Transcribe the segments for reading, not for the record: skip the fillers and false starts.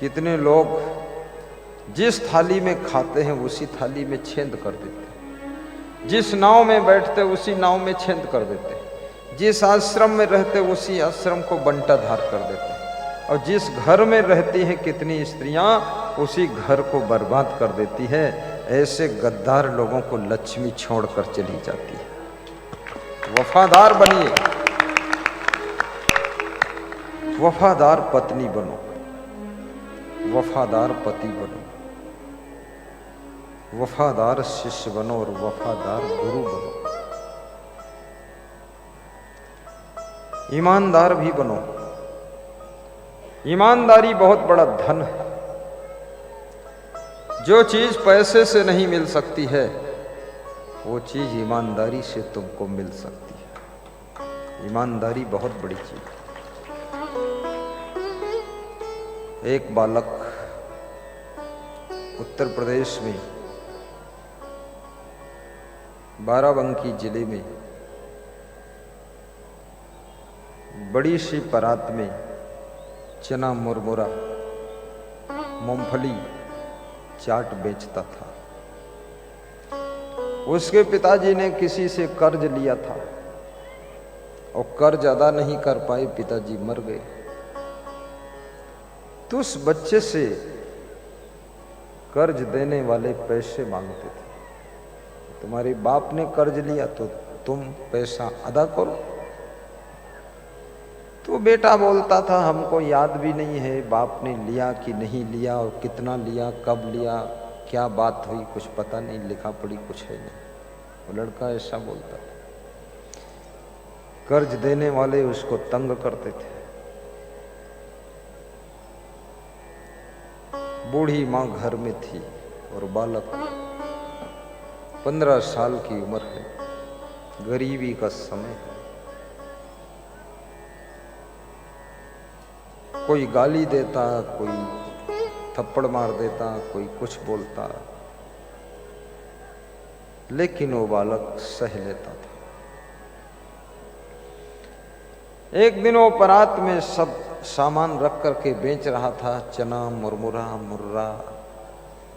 कितने लोग जिस थाली में खाते हैं उसी थाली में छेद कर देते हैं, जिस नाव में बैठते उसी नाव में छेद कर देते हैं, जिस आश्रम में रहते उसी आश्रम को बंटाधार कर देते हैं, और जिस घर में रहती हैं कितनी स्त्रियां उसी घर को बर्बाद कर देती है। ऐसे गद्दार लोगों को लक्ष्मी छोड़कर चली जाती है। वफादार बनिए, वफादार पत्नी बनो, वफादार पति बनो, वफादार शिष्य बनो और वफादार गुरु बनो। ईमानदार भी बनो। ईमानदारी बहुत बड़ा धन है। जो चीज पैसे से नहीं मिल सकती है वो चीज ईमानदारी से तुमको मिल सकती है। ईमानदारी बहुत बड़ी चीज है। एक बालक उत्तर प्रदेश में बाराबंकी जिले में बड़ी सी परात में चना, मुरमुरा, मूंगफली, चाट बेचता था। उसके पिताजी ने किसी से कर्ज लिया था और कर्ज अदा नहीं कर पाए, पिताजी मर गए। तो उस बच्चे से कर्ज देने वाले पैसे मांगते थे। तुम्हारे बाप ने कर्ज लिया तो तुम पैसा अदा करो। तो बेटा बोलता था हमको याद भी नहीं है बाप ने लिया कि नहीं लिया और कितना लिया, कब लिया, क्या बात हुई, कुछ पता नहीं, लिखा पढ़ी कुछ है नहीं। वो लड़का ऐसा बोलता था। कर्ज देने वाले उसको तंग करते थे। बूढ़ी माँ घर में थी और बालक 15 साल की उम्र है, गरीबी का समय है। कोई गाली देता, कोई थप्पड़ मार देता, कोई कुछ बोलता, लेकिन वो बालक सह लेता था। एक दिन वो परात में सब सामान रख करके बेच रहा था, चना, मुरमुरा, मुर्रा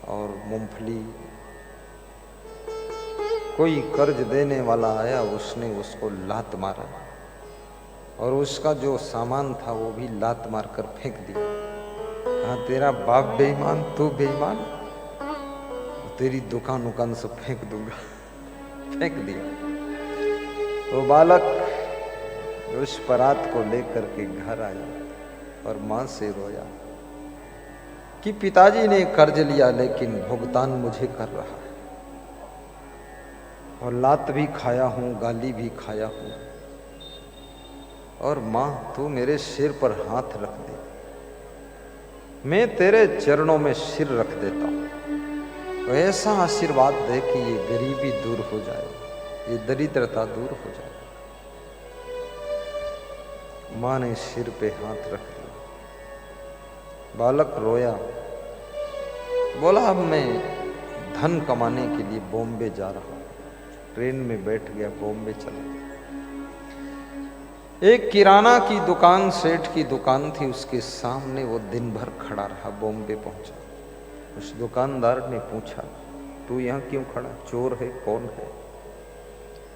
और मूंगफली। कोई कर्ज देने वाला आया, उसने उसको लात मारा और उसका जो सामान था वो भी लात मारकर फेंक दिया। कहा तेरा बाप बेईमान, तू बेईमान, तेरी दुकान सब फेंक दूंगा। फेंक दिया। वो बालक उस परात को लेकर के घर आया और मां से रोया कि पिताजी ने कर्ज लिया लेकिन भुगतान मुझे कर रहा है, और लात भी खाया हूं, गाली भी खाया हूं, और मां तू मेरे सिर पर हाथ रख दे, मैं तेरे चरणों में सिर रख देता हूं। तो ऐसा आशीर्वाद दे कि ये गरीबी दूर हो जाए, ये दरिद्रता दूर हो जाए। मां ने सिर पे हाथ रख दिया। बालक रोया, बोला अब मैं धन कमाने के लिए बॉम्बे जा रहा हूं। ट्रेन में बैठ गया, बॉम्बे चला गया। एक किराना की दुकान, सेठ की दुकान थी, उसके सामने वो दिन भर खड़ा रहा। बॉम्बे पहुंचा, उस दुकानदार ने पूछा तू यहाँ क्यों खड़ा, चोर है, कौन है?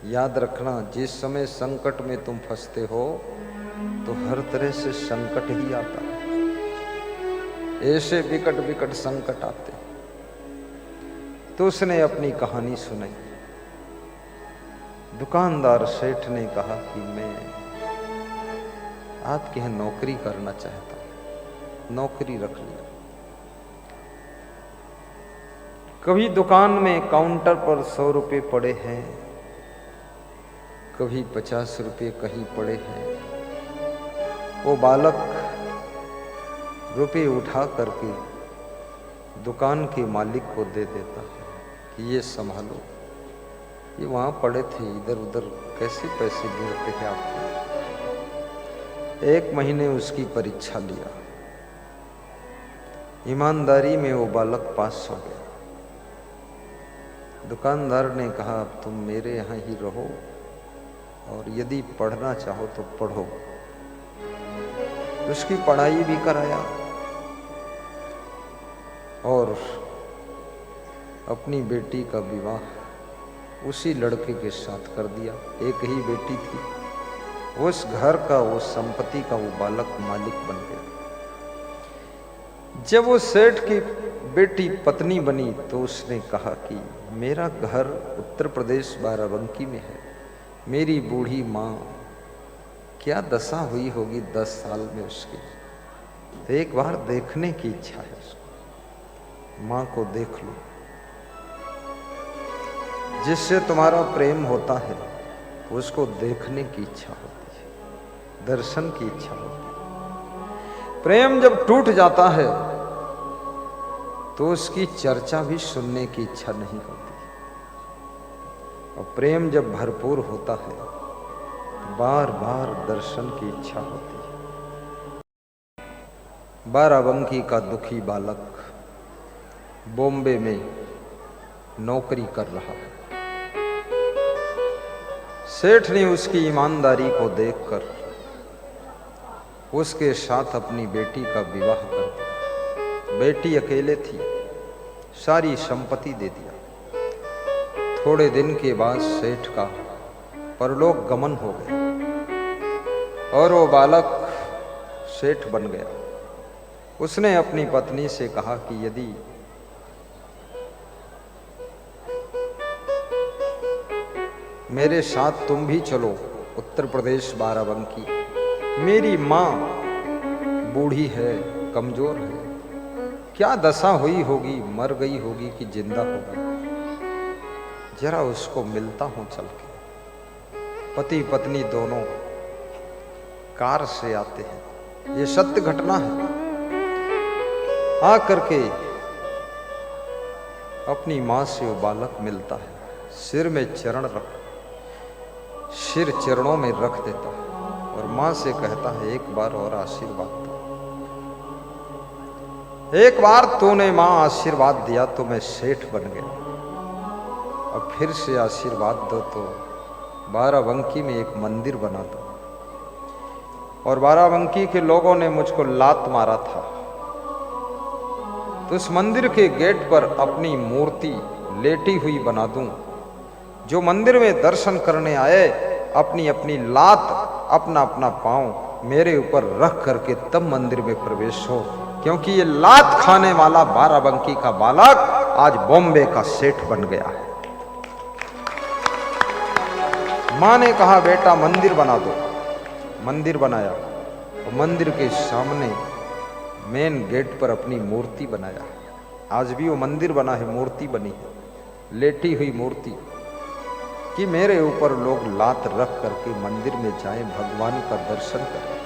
याद रखना जिस समय संकट में तुम फंसते हो तो हर तरह से संकट ही आता है। ऐसे विकट विकट संकट आते। तो उसने अपनी कहानी सुनाई। दुकानदार सेठ ने कहा कि मैं आपके यहाँ नौकरी करना चाहता हूं। नौकरी रख लिया। कभी दुकान में काउंटर पर 100 रुपये पड़े हैं, कभी 50 रुपये कहीं पड़े हैं। वो बालक रुपये उठा करके दुकान के मालिक को दे देता है कि ये संभालो, ये वहां पड़े थे, इधर उधर कैसे पैसे गिरते हैं आपको। 1 महीने उसकी परीक्षा लिया। ईमानदारी में वो बालक पास हो गया। दुकानदार ने कहा अब तुम मेरे यहाँ ही रहो और यदि पढ़ना चाहो तो पढ़ो। उसकी पढ़ाई भी कराया और अपनी बेटी का विवाह उसी लड़के के साथ कर दिया। एक ही बेटी थी, उस घर का, उस संपत्ति का वो बालक मालिक बन गया। जब वो सेठ की बेटी पत्नी बनी तो उसने कहा कि मेरा घर उत्तर प्रदेश बाराबंकी में है, मेरी बूढ़ी माँ क्या दशा हुई होगी 10 साल में उसकी, तो एक बार देखने की इच्छा है उसको, माँ को देख लो। जिससे तुम्हारा प्रेम होता है उसको देखने की इच्छा होती है, दर्शन की इच्छा होती है। प्रेम जब टूट जाता है तो उसकी चर्चा भी सुनने की इच्छा नहीं होती, और प्रेम जब भरपूर होता है तो बार बार दर्शन की इच्छा होती है। बाराबंकी का दुखी बालक बॉम्बे में नौकरी कर रहा है। सेठ ने उसकी ईमानदारी को देखकर उसके साथ अपनी बेटी का विवाह कर दिया। बेटी अकेले थी, सारी संपत्ति दे दिया। थोड़े दिन के बाद सेठ का परलोक गमन हो गया और वो बालक सेठ बन गया। उसने अपनी पत्नी से कहा कि यदि मेरे साथ तुम भी चलो उत्तर प्रदेश बाराबंकी, मेरी माँ बूढ़ी है, कमजोर है, क्या दशा हुई होगी, मर गई होगी कि जिंदा होगी, जरा उसको मिलता हूं चल के। पति पत्नी दोनों कार से आते हैं, ये सत्य घटना है। आ करके अपनी माँ से वो बालक मिलता है, सिर में चरण रख, सिर चरणों में रख देता है और मां से कहता है एक बार और आशीर्वाद दो, एक बार तूने मां आशीर्वाद दिया तो मैं सेठ बन गया, अब फिर से आशीर्वाद दो तो बाराबंकी में एक मंदिर बना दो। और बाराबंकी के लोगों ने मुझको लात मारा था, तो उस मंदिर के गेट पर अपनी मूर्ति लेटी हुई बना दूं। जो मंदिर में दर्शन करने आए अपनी अपनी लात, अपना अपना पांव मेरे ऊपर रख करके तब मंदिर में प्रवेश हो, क्योंकि ये लात खाने वाला बाराबंकी का बालक आज बॉम्बे का सेठ बन गया है। मां ने कहा बेटा मंदिर बना दो, मंदिर बनाया और मंदिर के सामने मेन गेट पर अपनी मूर्ति बनाया। आज भी वो मंदिर बना है, मूर्ति बनी है, लेटी हुई मूर्ति, कि मेरे ऊपर लोग लात रख करके मंदिर में जाएं, भगवान का दर्शन करें।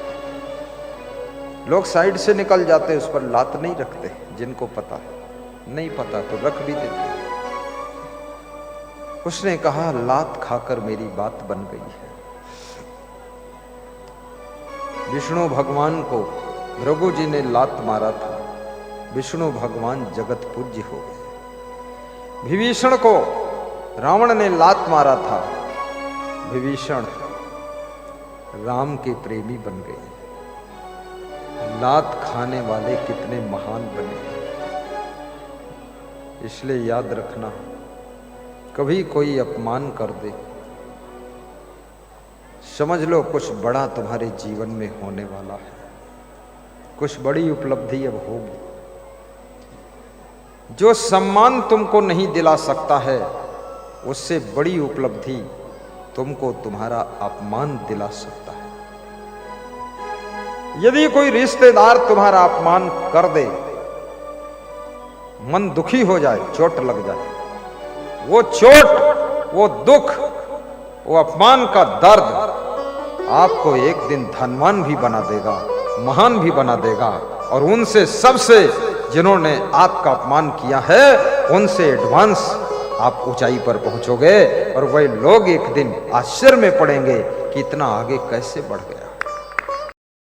लोग साइड से निकल जाते, उस पर लात नहीं रखते, जिनको पता है, नहीं पता तो रख भी देते। उसने कहा लात खाकर मेरी बात बन गई है। विष्णु भगवान को भृगु जी ने लात मारा था, विष्णु भगवान जगत पूज्य हो गए। विभीषण को रावण ने लात मारा था, विभीषण राम के प्रेमी बन गए। लात खाने वाले कितने महान बने। इसलिए याद रखना, कभी कोई अपमान कर दे, समझ लो कुछ बड़ा तुम्हारे जीवन में होने वाला है, कुछ बड़ी उपलब्धि अब होगी। जो सम्मान तुमको नहीं दिला सकता है, उससे बड़ी उपलब्धि तुमको तुम्हारा अपमान दिला सकता है। यदि कोई रिश्तेदार तुम्हारा अपमान कर दे, मन दुखी हो जाए, चोट लग जाए, वो चोट, वो दुख, वो अपमान का दर्द आपको एक दिन धनवान भी बना देगा, महान भी बना देगा, और उनसे सबसे जिन्होंने आपका अपमान किया है उनसे एडवांस आप ऊंचाई पर पहुंचोगे, और वही लोग एक दिन आश्चर्य में पड़ेंगे कि इतना आगे कैसे बढ़ गया।